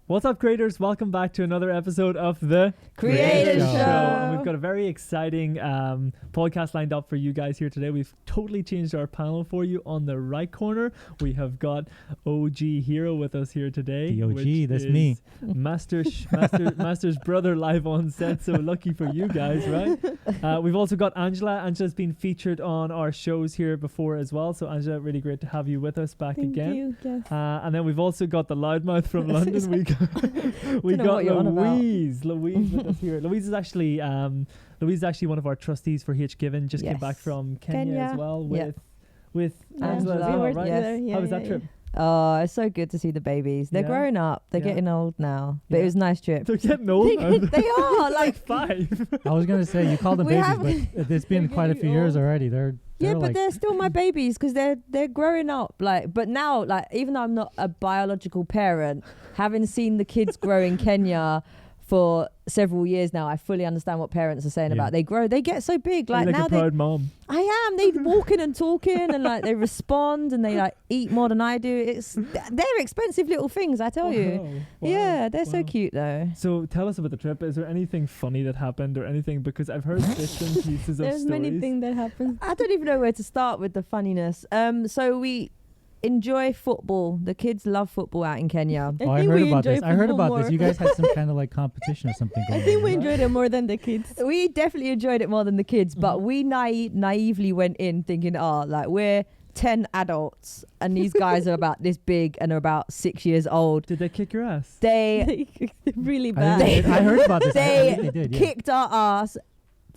What's up, creators? Welcome back to another episode of the Creator Show. And we've got a very exciting podcast lined up for you guys here today. We've totally changed our panel for you. On the right corner, we have got OG Hero with us here today. The OG, that's me. Master's brother live on set. So lucky for you guys, right? We've also got Angela. Angela's been featured on our shows here before as well. So Angela, really great to have you with us back again. Thank you. Yes. And then we've also got the loudmouth from London. We got Louise. Louise with us here. Louise is actually one of our trustees for H Given. Just came back from Kenya as well with Angela as well, right? How was that trip? Oh, it's so good to see the babies. They're growing up. They're getting old now. But it was a nice trip. They're getting old. They are like 5. I was gonna say you call them babies, but it's been quite a few years already. They're but they're still my babies because they're growing up. But now, even though I'm not a biological parent, having seen the kids grow in Kenya for several years now, I fully understand what parents are saying about they grow. They get so big. Like now a proud mom. I am. They walking and talking and they respond and they eat more than I do. They're expensive little things, I tell you. Wow. Yeah, they're so cute though. So tell us about the trip. Is there anything funny that happened or anything? Because I've heard bits and pieces of stories. There's many things that happen. I don't even know where to start with the funniness. So we enjoy football. The kids love football out in Kenya. I heard about this. I heard about this. You guys had some kind of competition or something going on. I think we enjoyed it more than the kids. We definitely enjoyed it more than the kids, but we naively went in thinking, we're 10 adults and these guys are about this big and are about 6 years old. Did they kick your ass? They really bad. I heard about this. They did, kicked our ass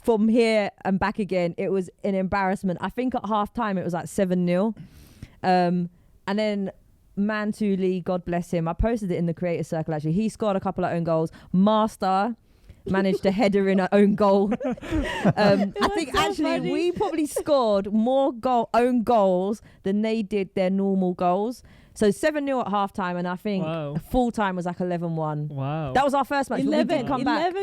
from here and back again. It was an embarrassment. I think at half time it was 7-0. And then Mantuli, God bless him, I posted it in the creator circle actually. He scored a couple of own goals. Master managed to header in an own goal. I think actually we probably scored more own goals than they did their normal goals. So 7-0 at half time, and I think full time was 11-1. Wow. That was our first match. 11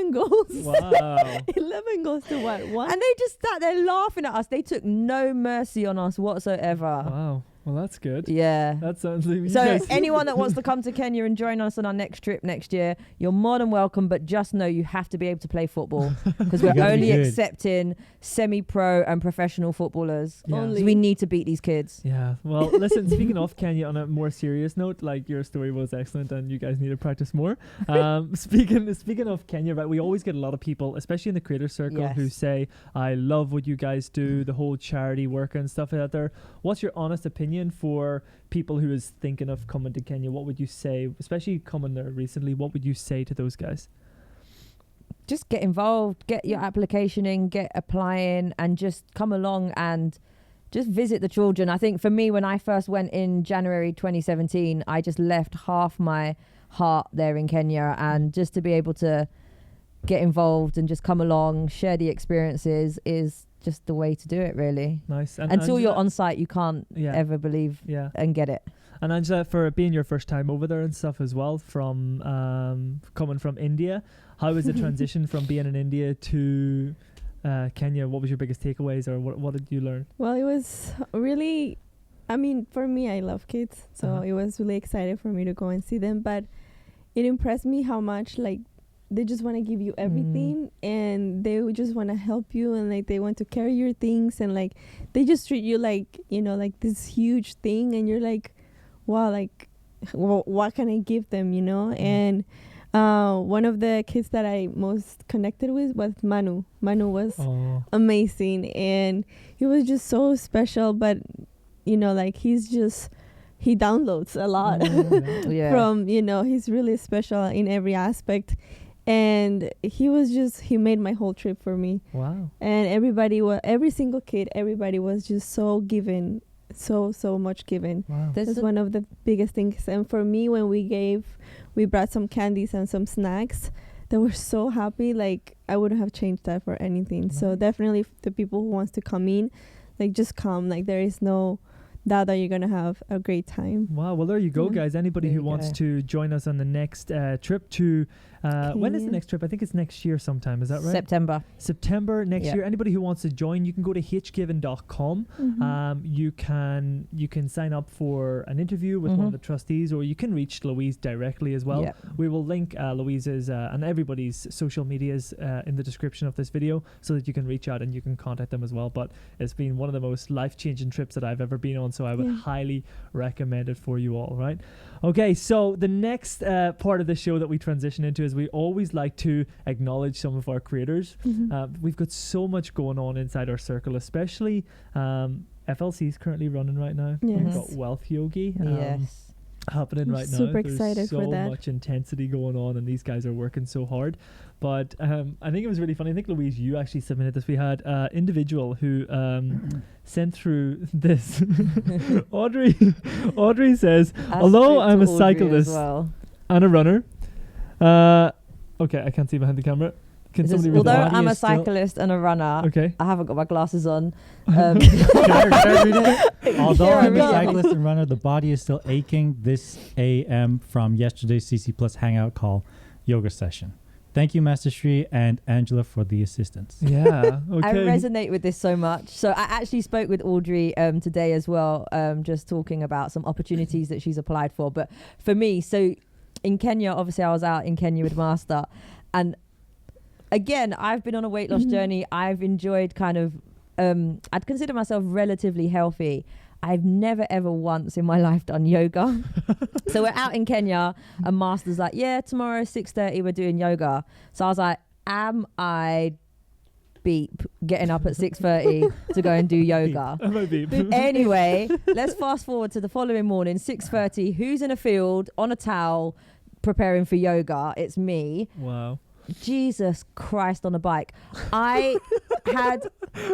goals. Wow. 11 goals to what? 1? And they just sat there laughing at us. They took no mercy on us whatsoever. Wow. Well, that's good. Yeah. That sounds like so anyone that wants to come to Kenya and join us on our next trip next year, you're more than welcome, but just know you have to be able to play football because we're only accepting semi-pro and professional footballers. Yeah. So we need to beat these kids. Yeah. Well, listen, speaking of Kenya, on a more serious note, your story was excellent and you guys need to practice more. Speaking of Kenya, right, we always get a lot of people, especially in the creator circle, who say, I love what you guys do, the whole charity work and stuff like that. What's your honest opinion for people who is thinking of coming to Kenya? What would you say, especially coming there recently, what would you say to those guys? Just get involved, get your application in, get applying, and just come along and just visit the children. I think for me, when I first went in January 2017, I just left half my heart there in Kenya, and just to be able to get involved and just come along, share the experiences is just the way to do it, really. Nice. And until you're on site, you can't ever believe and get it. And Angela, for being your first time over there and stuff as well, from coming from India, how was the transition from being in India to Kenya? What was your biggest takeaways, or what did you learn? Well, it was really, for me, I love kids, so it was really exciting for me to go and see them. But it impressed me how much they just want to give you everything, and they just want to help you, and they want to carry your things, and they just treat you like this huge thing, and you're like, wow, what can I give them, And one of the kids that I most connected with was Manu. Manu was amazing, and he was just so special, but he downloads a lot from, he's really special in every aspect. And he made my whole trip for me. Wow. And every single kid, everybody was just so giving, so much giving. Wow. That's one of the biggest things. And for me, when we brought some candies and some snacks, they were so happy. I wouldn't have changed that for anything. Wow. So definitely the people who wants to come in, just come. There is no that you're gonna have a great time. Wow. Well, there you go, guys. Anybody who wants to join us on the next trip to when is the next trip? I think it's next year sometime. Is that right? September next year. Anybody who wants to join, you can go to hgiven.com. You can sign up for an interview with one of the trustees, or you can reach Louise directly as well. We will link Louise's and everybody's social medias in the description of this video, so that you can reach out and you can contact them as well. But it's been one of the most life-changing trips that I've ever been on, so I would highly recommend it for you all, right? Okay, so the next part of the show that we transition into is we always like to acknowledge some of our creators. We've got so much going on inside our circle, especially FLC is currently running right now. We've got Wealth Yogi happening right now. Super excited for that. There's so much intensity going on, and these guys are working so hard. But I think it was really funny. I think, Louise, you actually submitted this. We had an individual who sent through this. Audrey says, although I'm a cyclist and a runner. Okay, I can't see behind the camera. Can somebody read that? Although I'm a cyclist and a runner, I haven't got my glasses on. Can I read it? Although I'm a cyclist and runner, the body is still aching this AM from yesterday's CC Plus Hangout call yoga session. Thank you, Master Shri and Angela, for the assistance. Yeah, okay. I resonate with this so much. So I actually spoke with Audrey today as well, just talking about some opportunities that she's applied for. But for me, so in Kenya, obviously I was out in Kenya with Master. And again, I've been on a weight loss journey. I've enjoyed kind of, I'd consider myself relatively healthy. I've never ever once in my life done yoga. So we're out in Kenya and Master's like, yeah, tomorrow 6:30 we're doing yoga. So I was like, am I beep getting up at 6:30 to go and do yoga? Am I beep? Anyway, let's fast forward to the following morning, 6:30. Who's in a field on a towel preparing for yoga? It's me. Wow. Jesus Christ on a bike. I had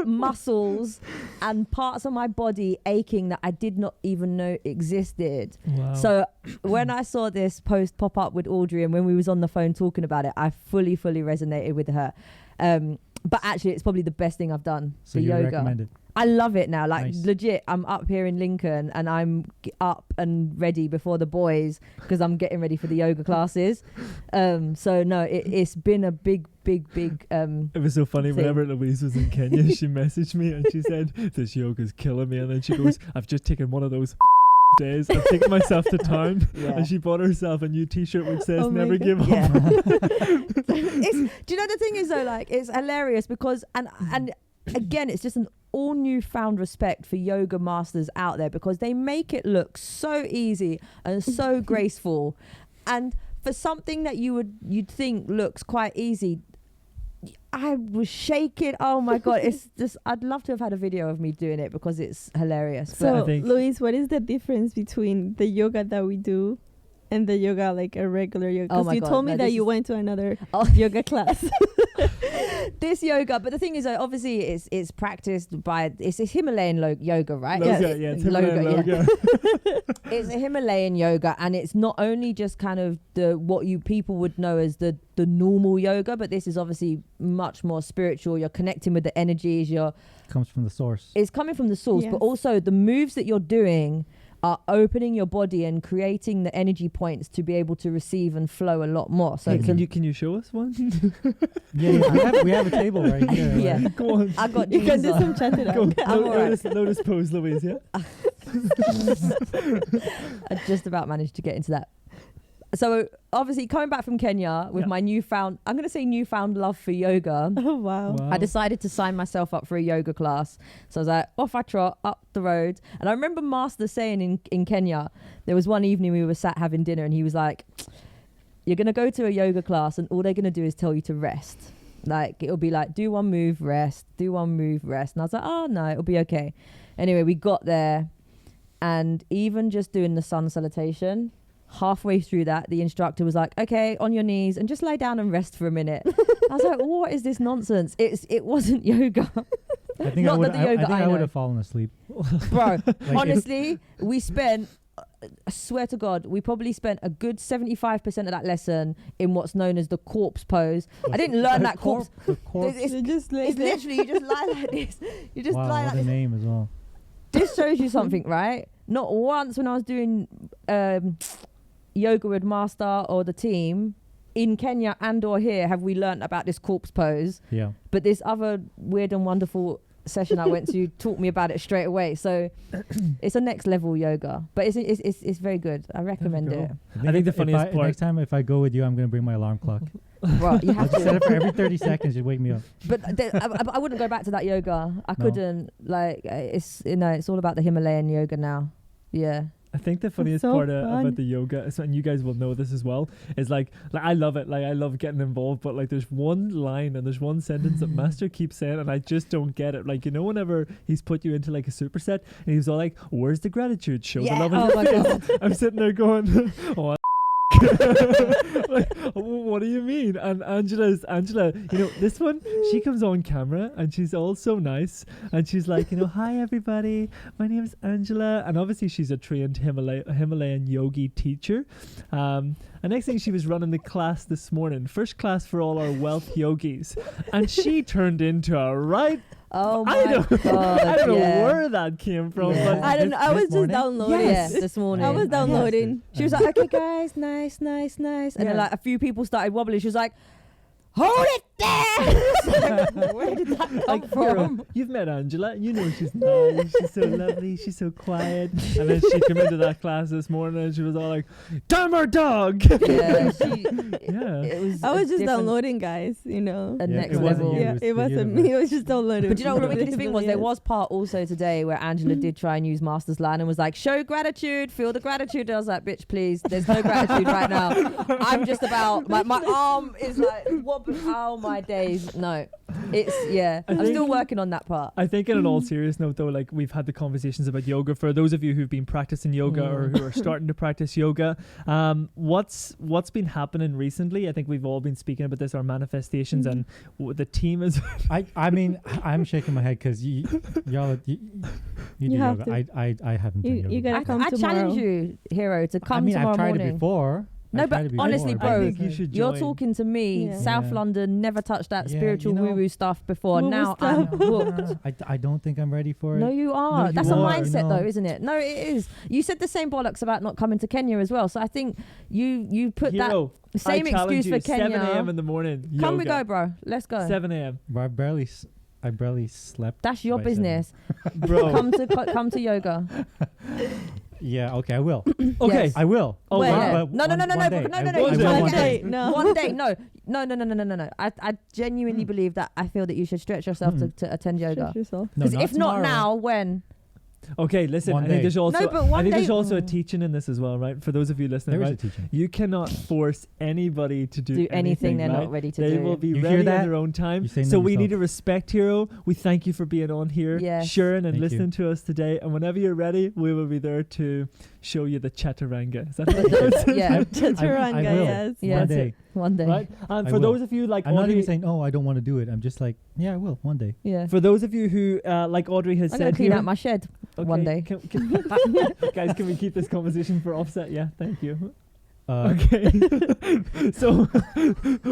muscles and parts of my body aching that I did not even know existed. Wow. So when I saw this post pop up with Audrey and when we was on the phone talking about it, I fully resonated with her. But actually it's probably the best thing I've done. So the you yoga. recommend it? I love it now. Like legit, I'm up here in Lincoln and I'm up and ready before the boys because I'm getting ready for the yoga classes. So no, it's been a big it was so funny. Whenever Louise was in Kenya, she messaged me and she said, this yoga's killing me. And then she goes, I've just taken one of those days. I've taken myself to town. And she bought herself a new t-shirt which says never give up. Do you know the thing is though, like it's hilarious because and again, it's just an all newfound respect for yoga masters out there because they make it look so easy and so graceful. And for something that you'd think looks quite easy, I was shaking. Oh my God. It's just, I'd love to have had a video of me doing it because it's hilarious. So Louise, what is the difference between the yoga that we do and the yoga, like a regular yoga? Because you told me that you went to another yoga class. This yoga, but the thing is, obviously, it's practiced by it's a Himalayan yoga, right? It's Himalayan yoga. It's a Himalayan yoga, and it's not only just kind of what you people would know as the normal yoga, but this is obviously much more spiritual. You're connecting with the energies. Comes from the source. It's coming from the source, but also the moves that you're doing are opening your body and creating the energy points to be able to receive and flow a lot more. So can you show us one? we have a table right here. Yeah, right? Go on. I got you can do some chatting. Notice pose, Louise. Yeah. I just about managed to get into that. So obviously coming back from Kenya with my newfound love for yoga. Oh, wow. I decided to sign myself up for a yoga class. So I was like, off I trot up the road. And I remember Master saying in Kenya, there was one evening we were sat having dinner and he was like, you're going to go to a yoga class and all they're going to do is tell you to rest. Like, it'll be like, do one move, rest, do one move, rest. And I was like, oh no, it'll be okay. Anyway, we got there and even just doing the sun salutation, halfway through that, the instructor was like, okay, on your knees and just lay down and rest for a minute. I was like, what is this nonsense? It wasn't yoga. I think I would have fallen asleep. Bro, honestly, we spent, I swear to God, we probably spent a good 75% of that lesson in what's known as the corpse pose. I didn't learn that corpse. The corpse. It's literally, you just lie like this. You just lie like this. this. Name as well. this shows you something, right? Not once when I was doing yoga with Master or the team in Kenya and or here have we learnt about this corpse pose. Yeah. But this other weird and wonderful session I went to taught me about it straight away. So it's a next level yoga, but it's very good. I recommend it. I think the funniest part. Next time if I go with you, I'm gonna bring my alarm clock. Right, you have I'll set it to. for every 30 seconds. You wake me up. But I wouldn't go back to that yoga. I couldn't. Like it's it's all about the Himalayan yoga now. Yeah. I think the funniest so part fun. about the yoga, and you guys will know this as well, is like I love it. Like I love getting involved, but like there's one line and there's one sentence that Master keeps saying, and I just don't get it. Like whenever he's put you into like a superset, and he's all like, "Where's the gratitude? Show the love in your face." I'm sitting there going, "Oh." Like, what do you mean? And Angela, this one, she comes on camera and she's all so nice and she's like, hi everybody, my name is Angela, and obviously she's a trained Himalayan yogi teacher. And next thing, she was running the class this morning, first class for all our wealth yogis, and she turned into a right. Oh my God! I don't know where that came from. Yeah. But I don't know. I was just downloading. Yes, this morning. I was downloading. She was like, "Okay, guys, nice," and then like a few people started wobbling. She was like, "Hold it there!" Where did that come from? You've met Angela. You know she's nice. She's so lovely. She's so quiet. And then she came into that class this morning and she was all like, "Damn our dog!" Yeah, I was just downloading, guys. A Yeah, next it wasn't level. you. Yeah, was it the wasn't universe. me. I was just downloading. But you know what the wickedest thing was? There Yes. was part also today where Angela did try and use Master's line and was like, "Show gratitude, feel the gratitude." And I was like, "Bitch, please, there's no gratitude right now. I'm just about my arm is like wobbling. Oh my days, no." It's I'm still working on that part. I think in an all serious note though, like we've had the conversations about yoga. For those of you who've been practicing yoga or who are starting to practice yoga, what's been happening recently? I think we've all been speaking about this, our manifestations, and the team is. I mean, I'm shaking my head because y'all you do have yoga. I haven't done yoga. You gotta come I tomorrow. challenge you, Hero, to come I mean, tomorrow I've tried morning. it before. No, I've tried but it before, honestly, I bro, think you should you're join. talking to me, Yeah. South Yeah. London, never touched that Yeah, spiritual woo-woo stuff before. Woo-woo Now stuff. I'm hooked. I don't think I'm ready for it. No, you are. you That's a are, mindset, no. though, isn't it? No, it is. You said the same bollocks about not coming to Kenya as well. So I think you put Hero, that same I challenge excuse for you, Kenya. 7 a.m. in the morning. Come we yoga. go, bro. Let's go. 7 a.m. Bro, I barely slept. That's your by 7. business. Bro. Come to yoga. Yeah, okay, I will. Okay. Yes. I will. Oh, Wait, wow. No, One day. no. I One will day. one day. No. One day, no. I genuinely believe that. I feel that you should stretch yourself to attend yoga. Stretch yourself. No, Because if not tomorrow. now, when? Okay, listen. One I think day. there's also. No, but one I think day- there's also a teaching in this as well, right? For those of you listening, There is right? a teaching. You cannot force anybody to do anything they're right? not ready to They do. will be You hear ready on that? their own time. You say no So we need to yourself. respect Hero. We thank you for being on here, Yes. sharing and Thank you. listening to us today. And whenever you're ready, we will be there to show you the chaturanga. Is that how it goes? Yeah, Chaturanga, I will. yes. Yeah. One That's day. it. one day. Right? And I for will. those of you like I'm not Audrey, even saying, oh, I don't want to do it. I'm just like, yeah, I will one day. Yeah. for those of you who like Audrey has I'm gonna said clean here, out my shed okay, one day. guys, can we keep this conversation for offset? Yeah, thank you. Uh, Okay. So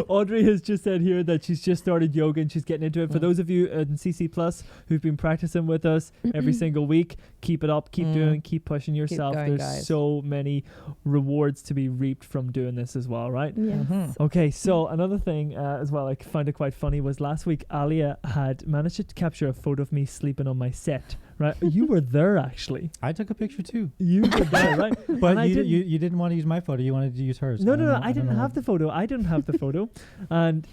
Audrey has just said here that she's just started yoga and she's getting into it. For those of you in CC Plus who've been practicing with us every single week, keep it up, keep doing, keep pushing yourself. going, There's guys. so many rewards to be reaped from doing this as well, right? Yes. Mhm. Okay, so another thing as well, I found it quite funny, was last week Alia had managed to capture a photo of me sleeping on my set, right? You were there actually. I took a picture too. You were there, right? But And I didn't- you didn't want to use my photo. You wanted to use hers. No, don't no, know- I don't didn't know have the photo. I didn't have the photo. And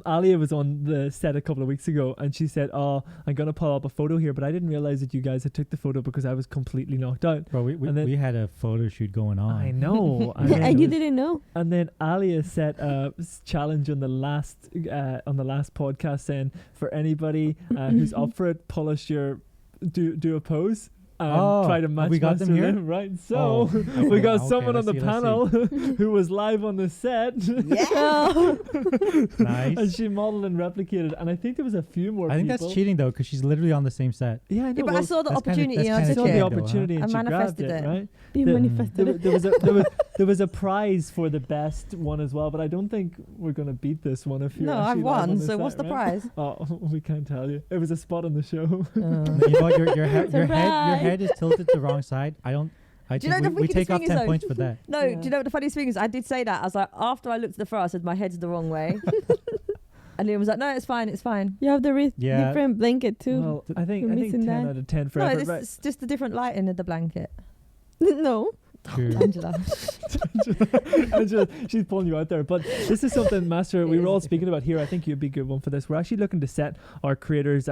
Alia was on the set a couple of weeks ago and she said, oh, I'm going to pull up a photo here, but I didn't realize that you guys had took the photo because I was completely knocked out. Bro, And then- we had a photo shoot going on. I know. And you didn't know. And then Alia set a challenge on the last podcast saying, for anybody who's up for it, polish your do a pose. and try to match we got them here? right? So we got someone on the panel who was live on the set. Yeah. Nice. And she modeled and replicated. And I think there was a few more I think people. that's cheating though, because she's literally on the same set. Yeah, I know. Yeah, but I saw the that's kinda- opportunity. that's I kinda I took saw the cheating, it. though, opportunity I and she grabbed manifested it, it. right? They The- manifested there was a prize for the best one as well, but I don't think we're gonna beat this one if you're No, I've actually live on won. the So set, what's the right? prize? Oh, we can't tell you. It was a spot on the show. You know what? Your head is tilted the wrong side. Do you know We the take wickedest off thing is 10 though? points for that. No, Yeah. do you know what the funniest thing is? I did say that. I was like, after I looked at the photo, I said my head's the wrong way. And Liam was like, no, it's fine, it's fine. You have the Yeah. different blanket too. Well, I think You're 10 missing that. out of 10 for No, effort. this Right. is just a different lighting in the blanket. No. True. Angela. Angela, she's pulling you out there. But this is something, Master, we It were is all speaking about here. I think you'd be a good one for this. We're actually looking to set our creators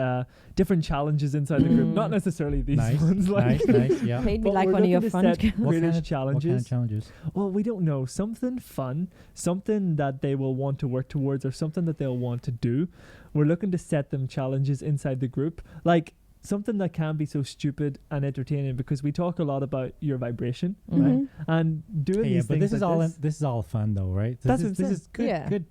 different challenges inside the group. Not necessarily these Nice, ones. Like nice, yeah. Paid me But like we're one of your looking to front set What creators kind of challenges. challenges? Well, we don't know. Something fun, something that they will want to work towards, or something that they'll want to do. We're looking to set them challenges inside the group. Like something that can be so stupid and entertaining, because we talk a lot about your vibration, right? Mhm. And doing Hey, these but things this is like all this, this is all fun though, right? That's This what I'm is good, Yeah. good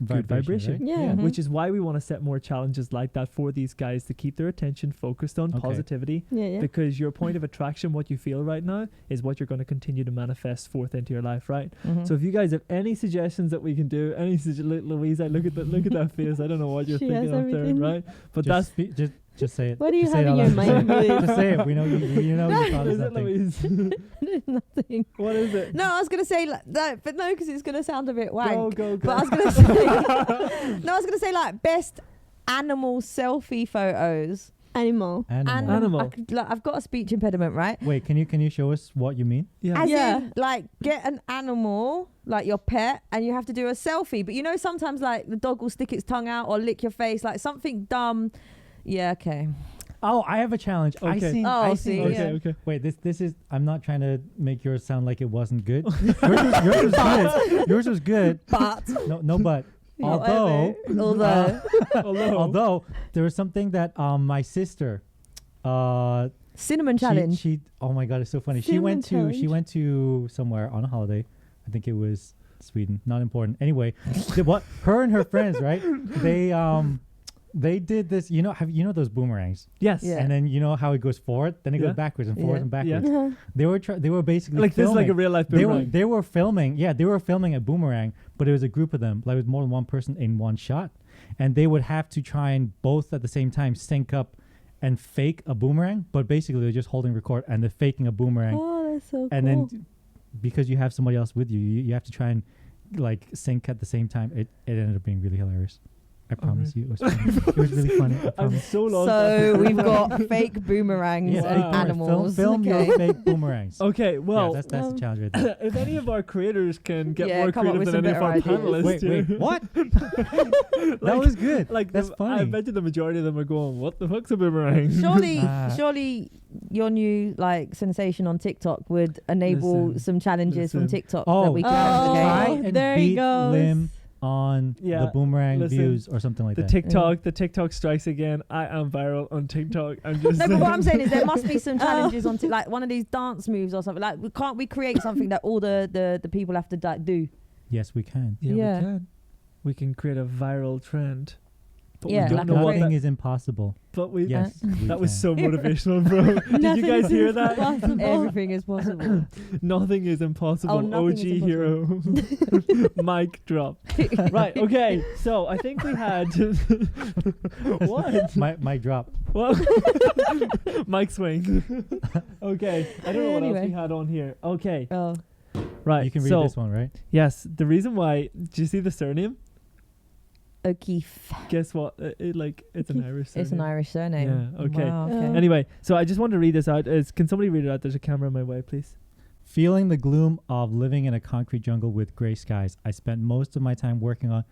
Good vibration. right? Yeah. which is why we want to set more challenges like that for these guys to keep their attention focused on Okay. positivity. Yeah, yeah. Because your point of attraction, what you feel right now, is what you're going to continue to manifest forth into your life, right? Mhm. So if you guys have any suggestions that we can do, Louise, I look at that face. I don't know what you're She thinking has up there, everything. right? But Just that's just say it. What do you Just say have it in out your loud. mind, Louise? Just say it. We know you know you thought of is it, something. Louise? Nothing. What is it? No, I was gonna say but no, because it's gonna sound a bit wank. Go. But I was gonna say I was gonna say like best animal selfie photos. Animal. Animal. I've got a speech impediment, right? Wait, can you show us what you mean? Yeah. As Yeah. in, like, get an animal, like your pet, and you have to do a selfie. But you know, sometimes, like, the dog will stick its tongue out or lick your face, like something dumb. Yeah, okay. Oh, I have a challenge. Okay. I See, seen yeah. Okay. Wait, this is. I'm not trying to make yours sound like it wasn't good. yours was good. Yours was good. But No, but although although there was something that my sister, cinnamon challenge. she oh my god, it's so funny. She Cinnamon went to somewhere on a holiday. I think it was Sweden. Not important. Anyway, her and her friends, right? They did this. You know those boomerangs. Yes. Yeah. And then you know how it goes forward, then it Yeah. goes backwards and forwards Yeah. and backwards. Uh-huh. They were basically Like this is like a filming. real life They were boomerang. they were filming. Yeah, they were filming a boomerang, but it was a group of them. Like it was more than one person in one shot, and they would have to try and both at the same time sync up and fake a boomerang. But basically, they're just holding record and they're faking a boomerang, Oh, that's so and cool. then because you have somebody else with you, you have to try and like sync at the same time. It ended up being really hilarious. I promise you, it was funny. It was really funny. I I'm promise. so lost. So we've got fake boomerangs Yeah, Wow. fake and boomerangs. animals. Film Okay. your fake boomerangs. Okay, well, yeah, that's the challenge right there. if any of our creators can get Yeah, more come up creative with than some any of our better ideas. panelists, Wait, what? That was good. Like That's I funny. bet you the majority of them are going, "What the fuck's a boomerang?" Surely your new like sensation on TikTok would enable Listen, some challenges from listen. TikTok Oh, that we can try replicate. and there he beat goes. Lim on Yeah, the boomerang listen, views or something like the that. TikTok strikes again. I am viral on TikTok. I'm just No, but what I'm saying is there must be some challenges on like one of these dance moves or something. Like can't we create something that all the people have to do? Yes, we can. yeah, Yeah. we can. We can create a viral trend. But Yeah, we don't like know a what Nothing that, is impossible. but we Yes, we that was can. so motivational, bro. Did you guys hear that? Everything is possible. Nothing is impossible. Oh, nothing OG is hero. Mic drop. Right. Okay. So I think we had what? My drop. What? Mic swing. Okay. I don't know what else Anyway. we had on here. Okay. Oh, Right. You can read so, this one, right? Yes. The reason why. Do you see the surname? O'Keefe. Guess what? It's an Irish surname. It's an Irish surname. Yeah, okay. Wow, okay. Yeah. Anyway, so I just wanted to read this out. Can somebody read it out? There's a camera in my way, please. Feeling the gloom of living in a concrete jungle with gray skies, I spent most of my time working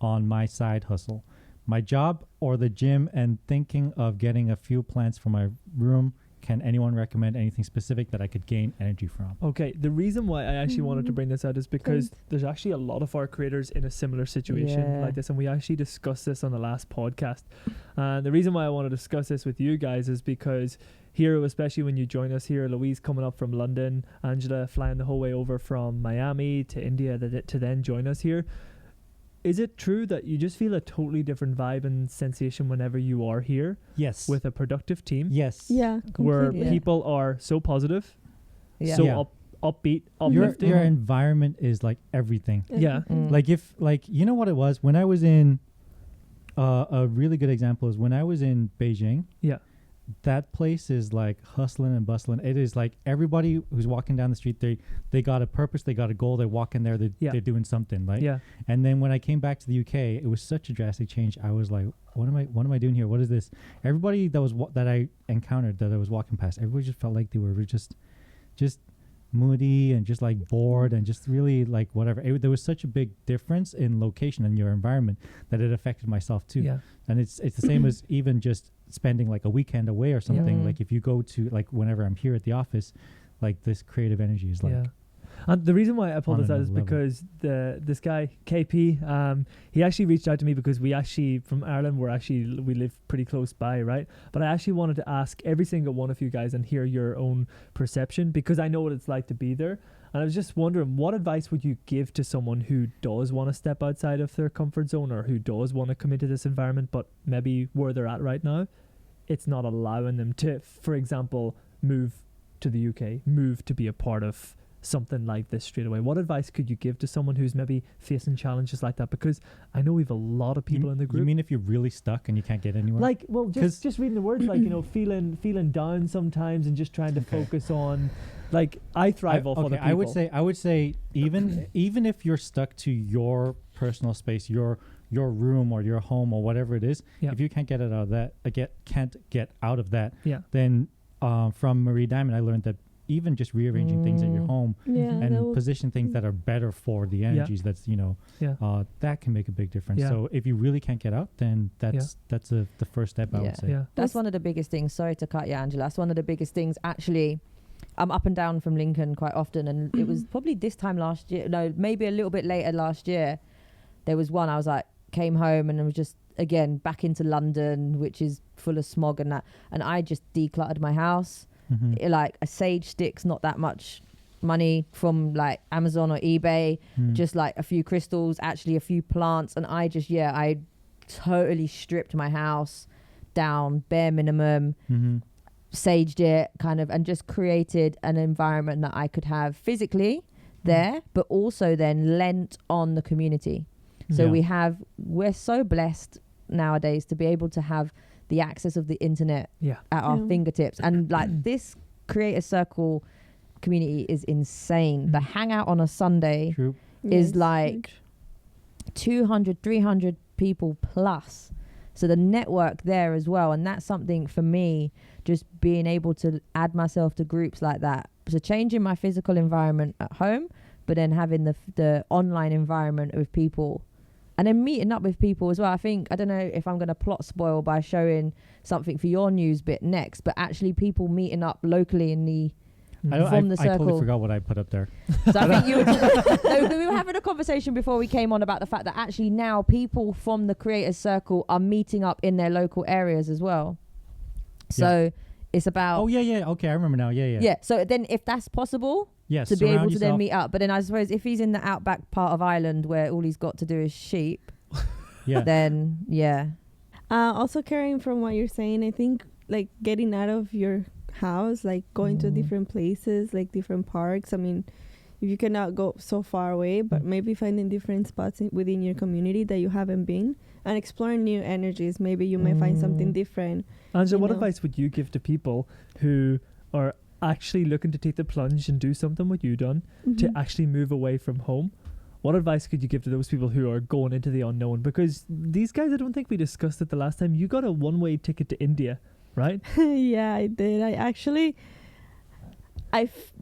on my side hustle, my job or the gym, and thinking of getting a few plants for my room can anyone recommend anything specific that I could gain energy from? Okay, the reason why I actually wanted to bring this out is because there's actually a lot of our creators in a similar situation like this, and we actually discussed this on the last podcast. And the reason why I want to discuss this with you guys is because here, especially when you join us here, Louise coming up from London, Angela flying the whole way over from Miami to India to then join us here. Is it true that you just feel a totally different vibe and sensation whenever you are here? Yes. With a productive team? Yes. Yeah. Where Completely. people are so positive, Yeah. so upbeat, uplifting. Your environment is like everything. Yeah. Like if you know what it was when I was in a really good example is when I was in Beijing. Yeah. That place is like hustling and bustling. It is like everybody who's walking down the street, they got a purpose, they got a goal, they walk in there, they're doing something, right? Yeah. And then when I came back to the UK, it was such a drastic change. I was like, what am I doing here? What is this? Everybody that was that I encountered that I was walking past, everybody just felt like they were just moody and just like bored and just really like whatever. There was such a big difference in location and your environment that it affected myself too. Yeah. And it's the same as even just spending like a weekend away or something. Like if you go to like whenever I'm here at the office, like this creative energy is like. Yeah. And the reason why I pulled this out on is another because this guy KP, he actually reached out to me because we actually from Ireland we live pretty close by, right? But I actually wanted to ask every single one of you guys and hear your own perception because I know what it's like to be there. And I was just wondering, what advice would you give to someone who does want to step outside of their comfort zone or who does want to come into this environment, but maybe where they're at right now, it's not allowing them to, for example, move to the UK, move to be a part of something like this straight away? What advice could you give to someone who's maybe facing challenges like that? Because I know we've a lot of people in the group. You mean if you're really stuck and you can't get anywhere? Like, well, just reading the words, like, you know, feeling down sometimes and just trying to focus on, like, I thrive off other people. I would say even if you're stuck to your personal space, your room or your home or whatever it is, if you can't get it out of that, can't get out of that, then from Marie Diamond, I learned that even just rearranging things at your home and position things that are better for the energies, that's that can make a big difference. So if you really can't get out, then that's the first step, I would say. That's one of the biggest things. Sorry to cut you, Angela. That's one of the biggest things. Actually, I'm up and down from Lincoln quite often, and it was probably this time last year, no, maybe a little bit later last year, there was one I was like, came home and I was just again back into London, which is full of smog and that, and I just decluttered my house. Like a sage stick's not that much money from like Amazon or eBay, just like a few crystals, actually a few plants, and I totally stripped my house down bare minimum, saged it kind of, and just created an environment that I could have physically there, but also then lent on the community. So we're so blessed nowadays to be able to have the access of the internet at our fingertips. And like this Creator Circle community is insane. The hangout on a Sunday is like 200, 300 people plus. So the network there as well. And that's something for me, just being able to add myself to groups like that. So changing my physical environment at home, but then having the online environment with people. And then meeting up with people as well. I don't know if I'm going to plot spoil by showing something for your news bit next, but actually people meeting up locally in the from the circle. I totally forgot what I put up there. So I think you were we were having a conversation before we came on about the fact that actually now people from the Creator Circle are meeting up in their local areas as well. So it's about... Oh, yeah. Okay, I remember now. Yeah. Yeah, so then if that's possible... Yes, to be able to then meet up. But then I suppose if he's in the outback part of Ireland where all he's got to do is sheep, then also carrying from what you're saying, I think like getting out of your house, like going to different places, like different parks. I mean, if you cannot go so far away, but maybe finding different spots within your community that you haven't been and exploring new energies. Maybe you might find something different. Angela, what advice would you give to people who are actually looking to take the plunge and do something what you done to actually move away from home? What advice could you give to those people who are going into the unknown? Because these guys, I don't think we discussed it the last time. You got a one-way ticket to India, right? Yeah, I did.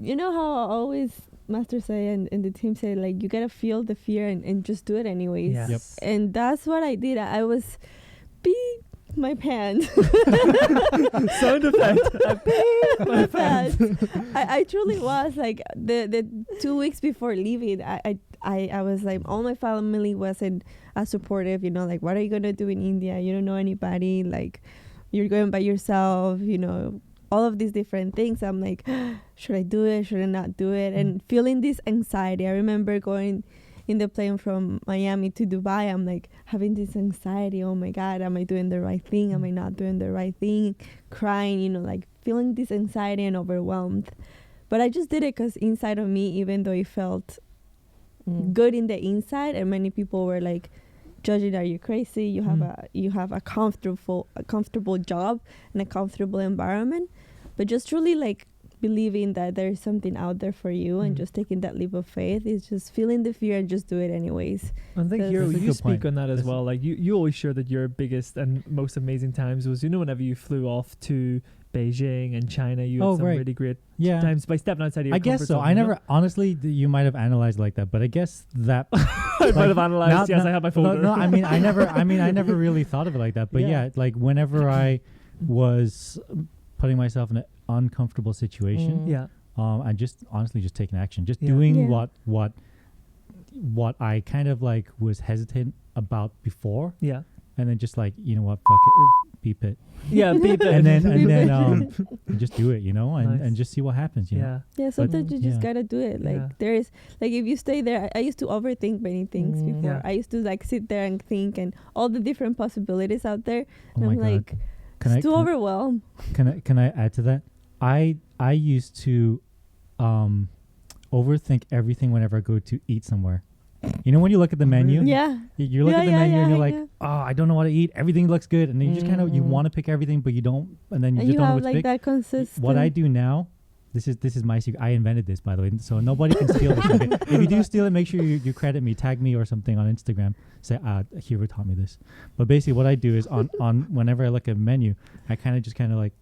You know how I always Master say and the team say, like, you gotta feel the fear and just do it anyways. Yes. And that's what I did. I was my pants. Sound effect. My pants. I truly was like the 2 weeks before leaving. I was like, all my family wasn't as supportive. You know, like, what are you gonna do in India? You don't know anybody. Like, you're going by yourself. You know, all of these different things. I'm like, should I do it? Should I not do it? And feeling this anxiety. I remember going in the plane from Miami to Dubai. I'm like having this anxiety. Oh my God, am I doing the right thing? Am I not doing the right thing? Crying, you know, like feeling this anxiety and overwhelmed. But I just did it because inside of me, even though it felt good in the inside, and many people were like judging, are you crazy? You have a comfortable job and a comfortable environment. But just truly like believing that there's something out there for you and just taking that leap of faith is just feeling the fear and just do it anyways. I think you speak point. on that as well. Like you always share that your biggest and most amazing times was, you know, whenever you flew off to Beijing and China, you had some really great times by stepping outside of your comfort guess so. zone, I never, honestly, you might have analyzed like that, but I guess that I might have analyzed. Yes, I have my folder. No, I mean, I never really thought of it like that. But yeah, like whenever I was putting myself in an uncomfortable situation, I just honestly just taking action, just doing what I kind of like was hesitant about before. Yeah. And then just like, you know what, fuck it, beep it. Yeah, beep it. And then just do it, you know, and just see what happens, you know. Yeah, sometimes you just gotta do it. Like there is, like, if you stay there, I used to overthink many things before. I used to like sit there and think and all the different possibilities out there. Oh and I'm like, it's too overwhelmed. Can I add to that? I used to overthink everything whenever I go to eat somewhere. You know, when you look at the menu, you look at the menu and you're like, oh, I don't know what to eat. Everything looks good, and then you just kind of you want to pick everything, but you don't, and then you just don't know what to pick. That consistent. What I do now, this is my secret. I invented this, by the way, so nobody can steal this. Okay? If you do steal it, make sure you credit me, tag me or something on Instagram. Say, Hero taught me this. But basically, what I do is on whenever I look at a menu, I kind of like,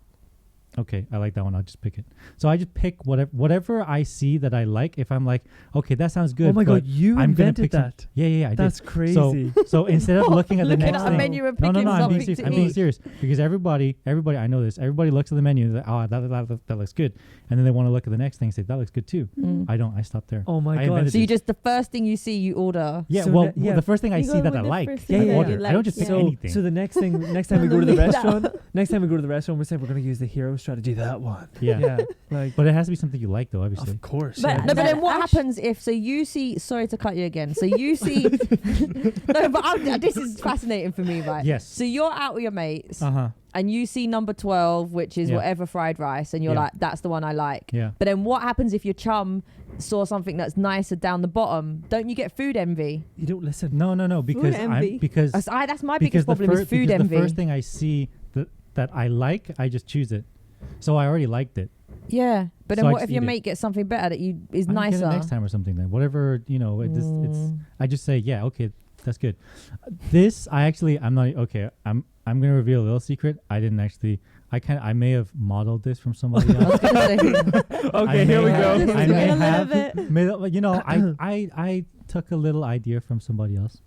okay, I like that one, I'll just pick it. So I just pick whatever I see that I like. If I'm like, okay, that sounds good. Oh my God, you invented that. Yeah, I That's did. crazy. So instead of looking at the next thing, menu and picking I'm being serious because everybody, I know this. Everybody looks at the menu and like, oh, that looks good, and then they want to look at the next thing and say that looks good too. I don't. I stop there. Oh my God. So you just the first thing you see, you order. Yeah. So the first thing I see that I like, I order. I don't just pick anything. So the next time we go to the restaurant, we're saying we're going to use the hero strategy. That one. Yeah. Like, but it has to be something you like, though, obviously. Of course. But then what happens if you see? Sorry to cut you again. So you see. No, but this is fascinating for me, right? Yes. So you're out with your mates, and you see number 12, which is whatever fried rice, and you're like, "That's the one I like." Yeah. But then what happens if your chum saw something that's nicer down the bottom? Don't you get food envy? You don't listen. No, because that's my biggest problem is food envy. The first thing I see that I like, I just choose it. So I already liked it. Yeah, but then what if your mate gets something better that is nicer? Get it next time or something then. Whatever, you know, it's I just say, yeah, okay, that's good. I'm gonna reveal a little secret. I didn't actually I may have modeled this from somebody else. Okay, here we go. I may have you know, I took a little idea from somebody else.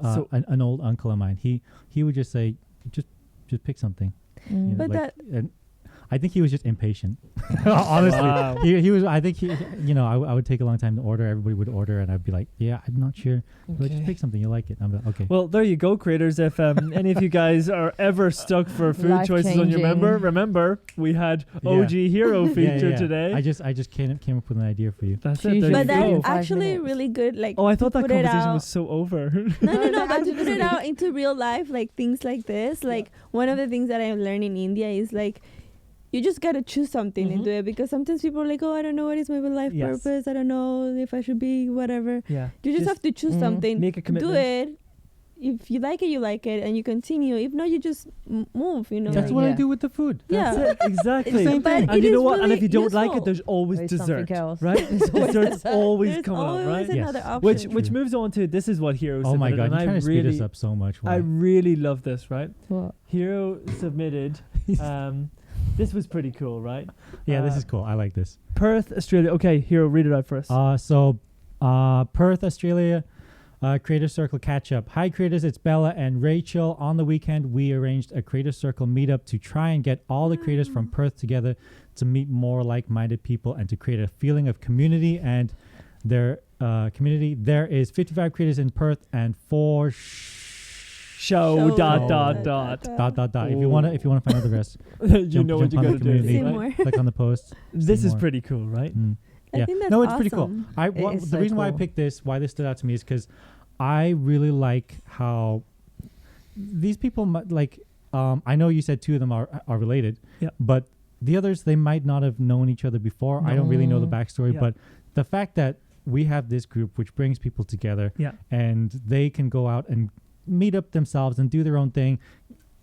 So an old uncle of mine. He would just say, just pick something. You know, but and I think he was just impatient. Honestly, wow. he was. I think I would take a long time to order. Everybody would order, and I'd be like, "Yeah, I'm not sure. But just pick something you like it." I'm like, "Okay." Well, there you go, creators. If any of you guys are ever stuck for food choices on your remember we had OG Hero feature today. I just came up with an idea for you. That's it. But that's actually really good. Like, I thought that conversation was so over. No. But to put it out into real life, like things like this, like one of the things that I learned in India is like, you just gotta choose something and do it, because sometimes people are like, oh, I don't know what is my life purpose. I don't know if I should be whatever. Yeah. You just have to choose something. Make a commitment. Do it. If you like it, and you continue. If not, you just move. You know. That's what I do with the food. That's it. Exactly. Same thing. And you know what? Really and if you don't useful. like it, there's always dessert, else. right? Dessert's always coming up, right? Another option. Which moves on to this is what Hero submitted. Oh my God! You're trying to speed us up so much. I really love this, right? What? Hero submitted. This was pretty cool, right? Yeah, this is cool. I like this. Perth, Australia. Okay, Hero, read it out for us. So Perth, Australia. Creator Circle catch up. Hi, creators. It's Bella and Rachel. On the weekend, we arranged a Creator Circle meetup to try and get all the creators from Perth together to meet more like-minded people and to create a feeling of community and their community. There is 55 creators in Perth and 4 show dot. If you wanna find out the rest, you know what you gotta do. See Right? more. Click on the post. This See is more. pretty cool, right? I think that's no, it's pretty cool. awesome. The reason why I picked this, why this stood out to me, is because I really like how these people I know you said 2 of them are related, but the others, they might not have known each other before. I don't really know the backstory, but the fact that we have this group which brings people together, and they can go out and meet up themselves and do their own thing.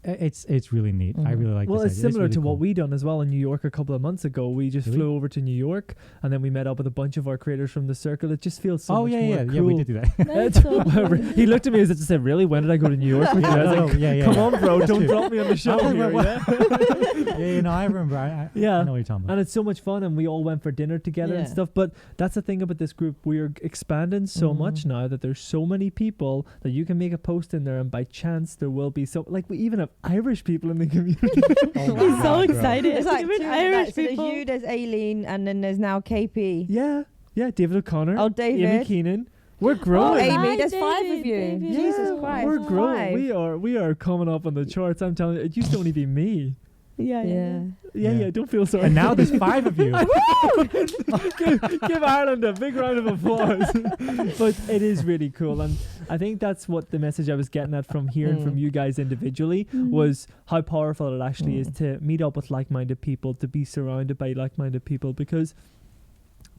It's really neat. I really like this. Well, it's idea. similar really to cool. what we done as well in New York a couple of months ago. We just flew over to New York and then we met up with a bunch of our creators from the circle. It just feels so much more cool. Yeah, we did do that. That's so fun. He looked at me as if to say, really? When did I go to New York with you? I was like, come on, bro, don't drop me on the show here. I remember. I know what you're talking about. And it's so much fun, and we all went for dinner together and stuff. But that's the thing about this group. We are expanding so much now that there's so many people that you can make a post in there, and by chance there will be we even have Irish people in the community. He's so excited. It's like Even 2 Irish so there's people. you, there's Aileen, and then there's now KP. Yeah, David O'Connor. Oh, David. Amy Keenan. We're Oh, growing. Amy, there's David, 5 of you. David. Jesus Christ. We're growing. 5. We are coming up on the charts. I'm telling you, it used to only be me. Yeah. Yeah, don't feel sorry. And now there's 5 of you. give Ireland a big round of applause. But it is really cool, and I think that's what the message I was getting at from hearing from you guys individually was how powerful it actually is to meet up with like-minded people, to be surrounded by like-minded people, because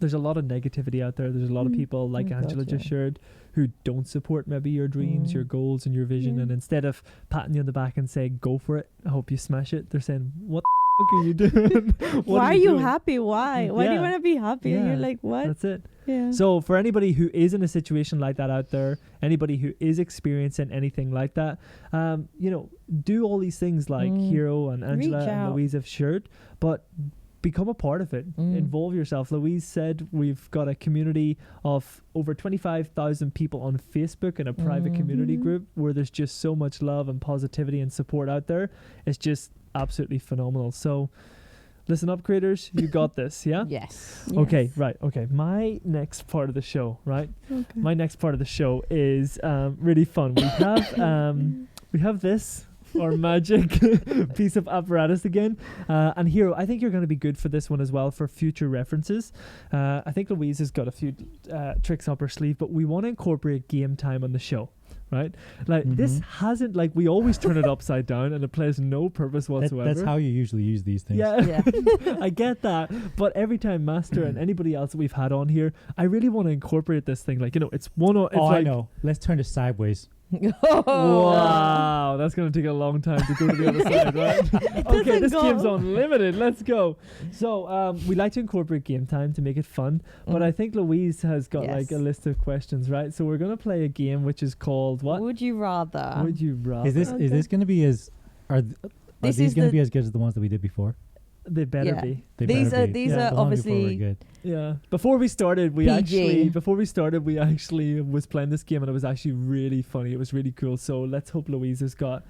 there's a lot of negativity out there. There's a lot of people, like Angela just shared, who don't support maybe your dreams, your goals, and your vision. And instead of patting you on the back and saying, go for it, I hope you smash it, they're saying, what the fuck are you doing? Why are you happy? Why? Why do you want to be happy? And Yeah. you're like, what? That's it. Yeah. So for anybody who is in a situation like that out there, anybody who is experiencing anything like that, do all these things like Hero and Angela Reach and out. Louise have shared, but become a part of it. Involve yourself. Louise said we've got a community of over 25,000 people on Facebook in a private community group where there's just so much love and positivity and support out there. It's just absolutely phenomenal. So listen up, creators, you got this. Yes. Okay, right. Okay, my next part of the show, My next part of the show is really fun. We have this, our magic piece of apparatus again. And Hero, I think you're going to be good for this one as well for future references. I think Louise has got a few tricks up her sleeve, but we want to incorporate game time on the show. Right? This hasn't, we always turn it upside down and it plays no purpose whatsoever. That's how you usually use these things. Yeah. I get that. But every time Master and anybody else that we've had on here, I really want to incorporate this thing. It's one. It's I know. Let's turn this sideways. Wow, that's going to take a long time to go to the other side, right? Okay, this game's unlimited. Let's go. So we like to incorporate game time to make it fun, but I think Louise has got a list of questions, right? So we're going to play a game which is called what? Would you rather? Would you rather? Is this going to be are these going to be as good as the ones that we did before? They better be. These are The ones obviously before were good. Yeah. Before we started, we PG. actually was playing this game and it was actually really funny. It was really cool. So let's hope Louise has got.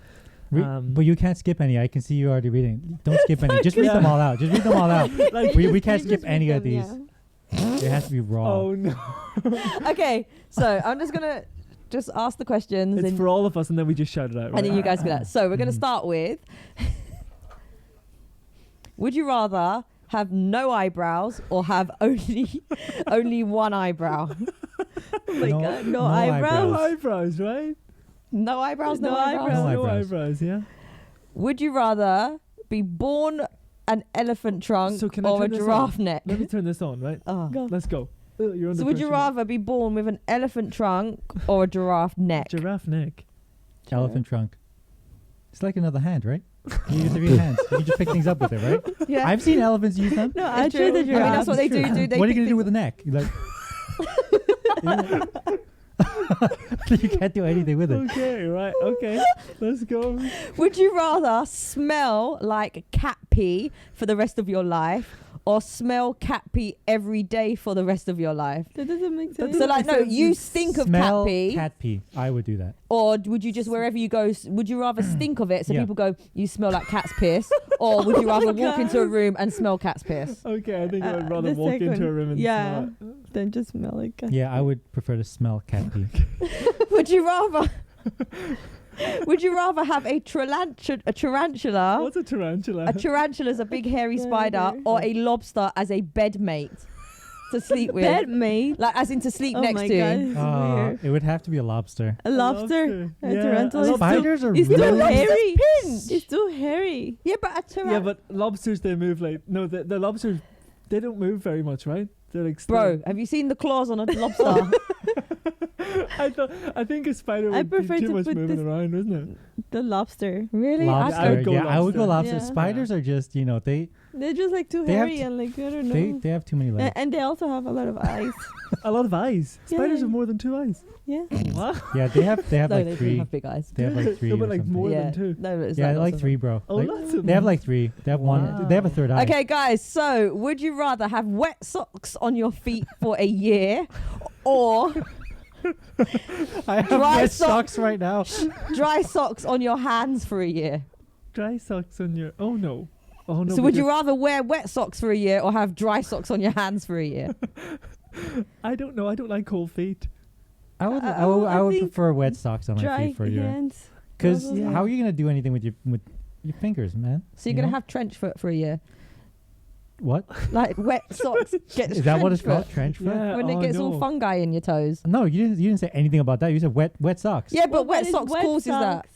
But you can't skip any. I can see you already reading. Don't skip any. Just read them all out. We can't skip any of these. It has to be raw. Oh no. Okay, so I'm just gonna ask the questions. It's for all of us, and then we just shout it out. Right? And then you guys go that. So we're gonna start with. Would you rather have no eyebrows or have only one eyebrow? Oh my God. No eyebrows. No eyebrows, right? No eyebrows, no No eyebrows. No No eyebrows. eyebrows, yeah. Would you rather be born an elephant trunk So can I or a turn this giraffe on? neck? Let me turn this on, right? Oh. Go. Let's go. You're under So would you pressure now. rather be born with an elephant trunk or a giraffe neck? Giraffe neck. Elephant trunk. It's like another hand, right? You use 3 hands. You can just pick things up with it, right? Yeah. I've seen elephants use them. No, It's actually, true. the I mean, giraffe. that's what they It's do. true. They What are you pick gonna do with the neck? You can't do anything with it. Okay, right. Okay. Let's go. Would you rather smell like cat pee for the rest of your life or smell cat pee every day for the rest of your life? That doesn't make sense. So like, no, you stink of Smell cat pee. cat pee. I would do that. Or would you just, wherever you go, would you rather stink of it so people go, you smell like cat's piss? Or would you rather walk into a room and smell cat's piss? Okay, I think I would rather the walk second, into a room and smell it. then just smell like cat. Yeah, I would prefer to smell cat pee. Would you rather... Would you rather have a tarantula? What's a tarantula? A tarantula is a big hairy spider, or a lobster as a bedmate to sleep with? Bedmate? Like, as in to sleep Oh next my to. God, this is weird. It would have to be a lobster. A lobster. A Yeah, tarantula. a is Spiders are it's really... too hairy. Pinch. It's too hairy. Yeah, but a tarantula. Yeah, but lobsters, they move like... No, the lobsters, they don't move very much, right? They're like... Bro, have you seen the claws on a lobster? I think a spider I would be prefer too to much put moving this- around, isn't it? The lobster. Really? Lobster. I would go I would go lobster. lobster. Yeah. Spiders are just, you know, they They're just like too They have hairy t- and like, I don't know. they have too many legs. And they also have a lot of eyes. A lot of eyes. Spiders Yeah. have more than 2 eyes. Yeah. What? Yeah, they have No, like they do three. have big eyes. They have like three. No, but or like something. more yeah. than 2. No, it's Yeah, not like lots of three, them. bro. Oh, Like, lots of they have them. like 3. They have one. Wow. They have a third eye. Okay, guys. So, would you rather have wet socks on your feet for a year, or I have Dry wet sock- socks right now. dry socks on your hands for a year? Dry socks on your... Oh, no. Oh, no. So, would you because- rather wear wet socks for a year or have dry socks on your hands for a year? I don't know. I don't like cold feet. I would. I I would think prefer wet socks on my Dry feet for a year. hands. Because probably. how are you gonna do anything with your fingers, man? So, you're You going to know? have trench foot for a year? What? Like, wet socks gets Is that what it's trench called? foot. Trench foot? Yeah. When it oh, gets no. all fungi in your toes. No, you didn't say anything about that. You said wet socks. Yeah, but What wet is socks wet causes that. socks?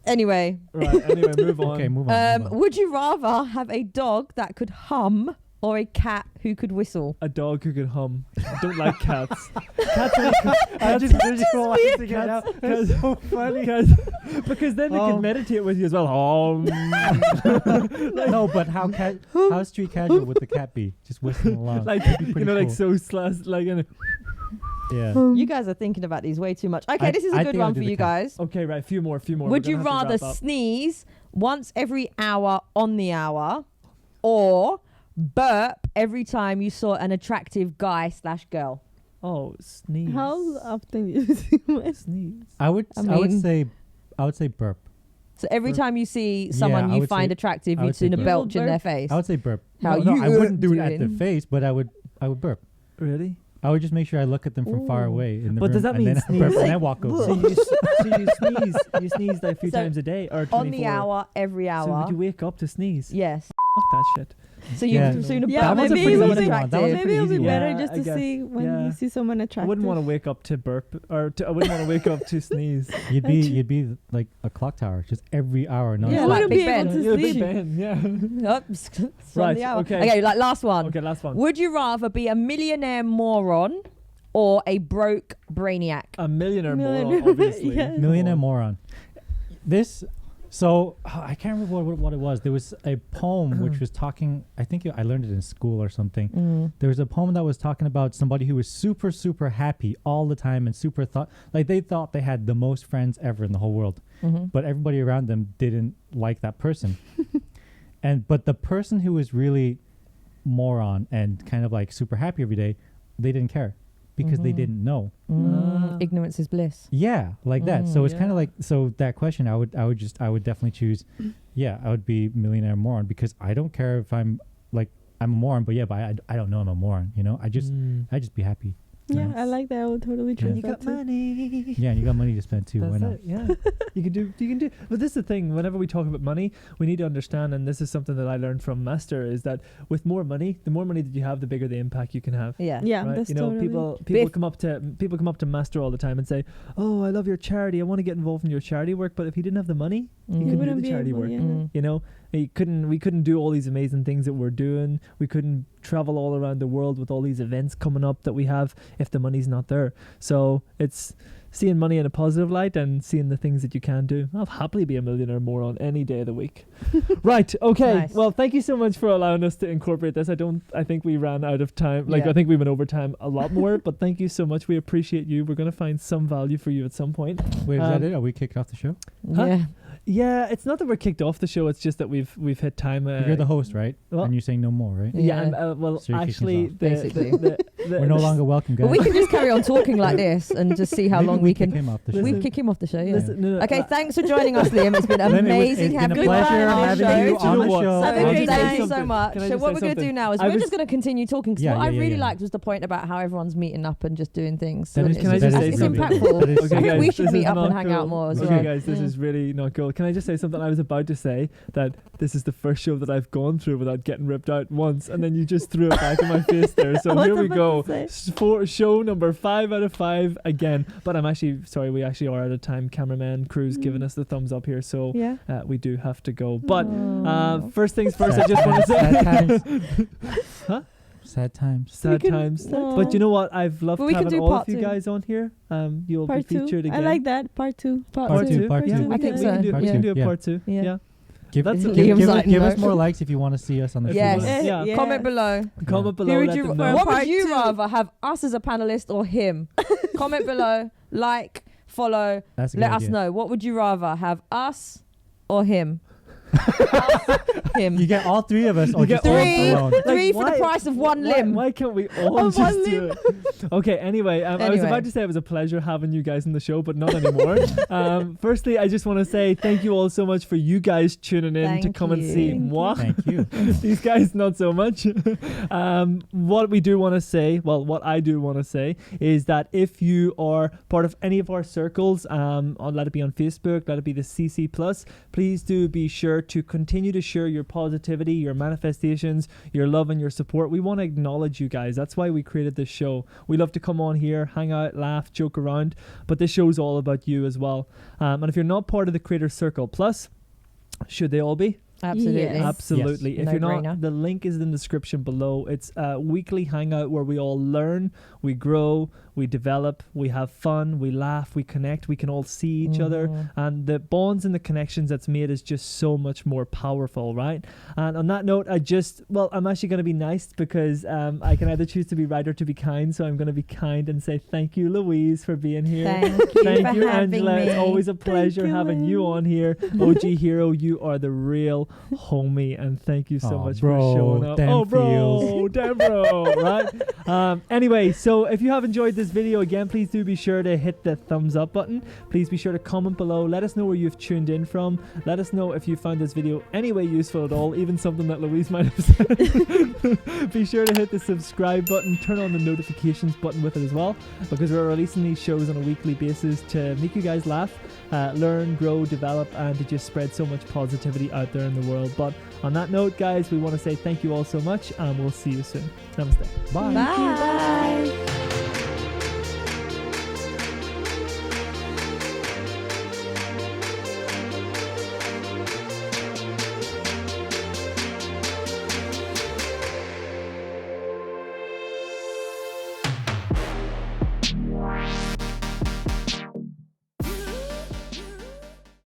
Anyway, Right, anyway, move on. Okay, move on. move on. would you rather have a dog that could hum or a cat who could whistle? A dog who can hum. I don't like cats. Cats are... I just wanted to get out. That's so funny. Because then they Oh. can meditate with you as well. Hum. No, but how street casual would the cat be? Just whistling along. like, That'd be you pretty know, like cool. so slash... Like, Yeah. You guys are thinking about these way too much. Okay, I- this is a I good think I'll one do for the you cat. guys. okay, right. Few more. Would We're you gonna have to rather wrap up. sneeze once every hour on the hour, or burp every time you saw an attractive guy/girl? Oh, sneeze. How often you see my Sneeze. I would mean- say burp. So every Burp. time you see Yeah, someone I you would find say- attractive, I you'd would say sooner burp. belch in their Burp. face. I would say burp. How no, you I wouldn't do it at the doing? face, but I would burp. Really? I would just make sure I look at them from far Ooh. away in the But room, does that and mean then I sneeze? burp and Like, then walk over. So you sneeze. You sneeze like a few So, times a day, or 24. On the hour, every So hour. would you wake up to sneeze? Yes. Fuck that shit. So you Yeah. would sooner Yeah, burp was a maybe pretty it someone would be- easy one. That was a attractive. pretty Maybe it'll be easy one. better Yeah, just I to guess. see when Yeah. you see someone I attractive. wouldn't want to wake up to burp, or I wouldn't want to wake up to sneeze. You'd be like a clock tower, just every hour. No, Yeah, I like wouldn't Big be able Ben. to You're a big sleep. Ben, yeah. Up, it's on Right, the hour. okay. Like last one. Okay, last one. Would you rather be a millionaire moron or a broke brainiac? A millionaire Millionaire, moron, obviously. yes. millionaire moron. This, so I can't remember what it was. There was a poem which was talking. I think I learned it in school or something. There was a poem that was talking about somebody who was super, super happy all the time and super they thought they had the most friends ever in the whole world, but everybody around them didn't like that person. But the person who was really moron and kind of like super happy every day, they didn't care because they didn't know. Ignorance is bliss. Yeah, like that. So it's kind Yeah. of like, so that question I would definitely choose. Yeah, I would be millionaire moron because I don't care if I'm a moron, but I don't know I'm a moron. You know, I just be happy. Yeah, Nice. I like that. I would totally choose You that got too. money. Yeah, and you got money to spend too. Why That's not? it, yeah. You can do. But this is the thing. Whenever we talk about money, we need to understand, and this is something that I learned from Master, is that with more money, the more money that you have, the bigger the impact you can have. Yeah. Yeah, Right? that's You know, totally. people If- come up to Master all the time and say, "Oh, I love your charity. I want to get involved in your charity work." But if he didn't have the money, he You couldn't do wouldn't the be charity able, work. yeah. You know, we couldn't do all these amazing things that we're doing. We couldn't travel all around the world with all these events coming up that we have if the money's not there. So it's seeing money in a positive light and seeing the things that you can do. I'll happily be a millionaire moron any day of the week. Right. Okay. Nice. Well, thank you so much for allowing us to incorporate this. I think we ran out of time. Yeah. I think we went over time a lot more, but thank you so much. We appreciate you. We're going to find some value for you at some point. Wait, is that it? Are we kicked off the show? Huh? Yeah. Yeah, it's not that we're kicked off the show. It's just that we've hit time. You're the host, right? Well, and you're saying no more, right? Yeah. Yeah. And, well, So you're kicking us actually, off. Basically. We're no longer welcome, guys. But we can just carry on talking like this and just see how Maybe long we we kick can. him off the show. We kick him off the show. Yeah. Listen, no, Okay, thanks for joining us, Liam. It's been Liam, amazing it's having been a you on pleasure our having show. you on the what? show. Have a Can I great just say Thank you so something? much. Can I So just what say we're going to something? do now is I we're was- just going to continue talking. Because Yeah, what I yeah, really yeah. liked was the point about how everyone's meeting up and just doing things. That And is- it's Can I just say it's something? impactful. That is I think guys, we should this meet is up and not hang cool. out more as Okay, well. guys, this Yeah. is really not cool. Can I just say something? I was about to say that this is the first show that I've gone through without getting ripped out once, and then you just threw it back in my face there. So I here was we go. about to For show number 5 out of 5 again. But I'm actually sorry, we actually are out of time. Cameraman crew's giving us the thumbs up here, so Yeah. we do have to go. But Oh. first things first, I just want to Sad say times. Huh? Sad times. sad can- times. Aw. But you know what? I've loved But we can having do all part of you two. guys on here. You'll Part be 2. featured again. I like that. Part 2. Part two, part Yeah, two. we I can, think we so. can do, Part we can two, do a yeah. part 2. Yeah. Yeah. Give, That's give, okay. give, Liam's us, like, give no. us more likes if you want to see us on the Yes. show. Yeah. Yeah. Comment below. Comment below. Who would let you them prefer? know. What would Part you 2. rather have us as a panelist or him? Comment below, like, follow, That's a let good us idea. know. What would you rather have us or him? Him. You get all 3 of us or You get just all one Three. alone. Three for the why- price of one why, limb. Why can't we all Of just one do it? Okay, anyway, I was Anyway. about to say it was a pleasure having you guys on the show, but not anymore. Firstly, I just want to say thank you all so much for you guys tuning in to Thank come and you. see Thank moi. Thank you. These guys, not so much. What we do want to say, well, what I do want to say is that if you are part of any of our circles, let it be on Facebook, let it be the CC Plus, please do be sure to continue to share your positivity, your manifestations, your love and your support. We want to acknowledge you guys. That's why we created this show. We love to come on here, hang out, laugh, joke around, but this show's all about you as well. And if you're not part of the Creator Circle Plus, should they all be? Absolutely. Yes. Absolutely. Yes. If you're not, No-brainer. the link is in the description below. It's a weekly hangout where we all learn, we grow, we develop, we have fun, we laugh, we connect, we can all see each other, and the bonds and the connections that's made is just so much more powerful, right? And on that note, I'm actually going to be nice because I can either choose to be right or to be kind, so I'm going to be kind and say thank you, Louise, for being here. Thank you Thank for you, having Angela. me. It's always a pleasure you, having you Lynn. on here. OG Hero, you are the real homie, and thank you so Aw, much bro, for showing up. damn Oh, bro, feels. damn bro, right? Anyway, so if you have enjoyed this video, again, please do be sure to hit the thumbs up button. Please be sure to comment below. Let us know where you've tuned in from. Let us know if you found this video any way useful at all, even something that Louise might have said. Be sure to hit the subscribe button, turn on the notifications button with it as well, because we're releasing these shows on a weekly basis to make you guys laugh, learn, grow, develop, and to just spread so much positivity out there in the world. But on that note, guys, we want to say thank you all so much, and we'll see you soon. Namaste. Bye. Bye.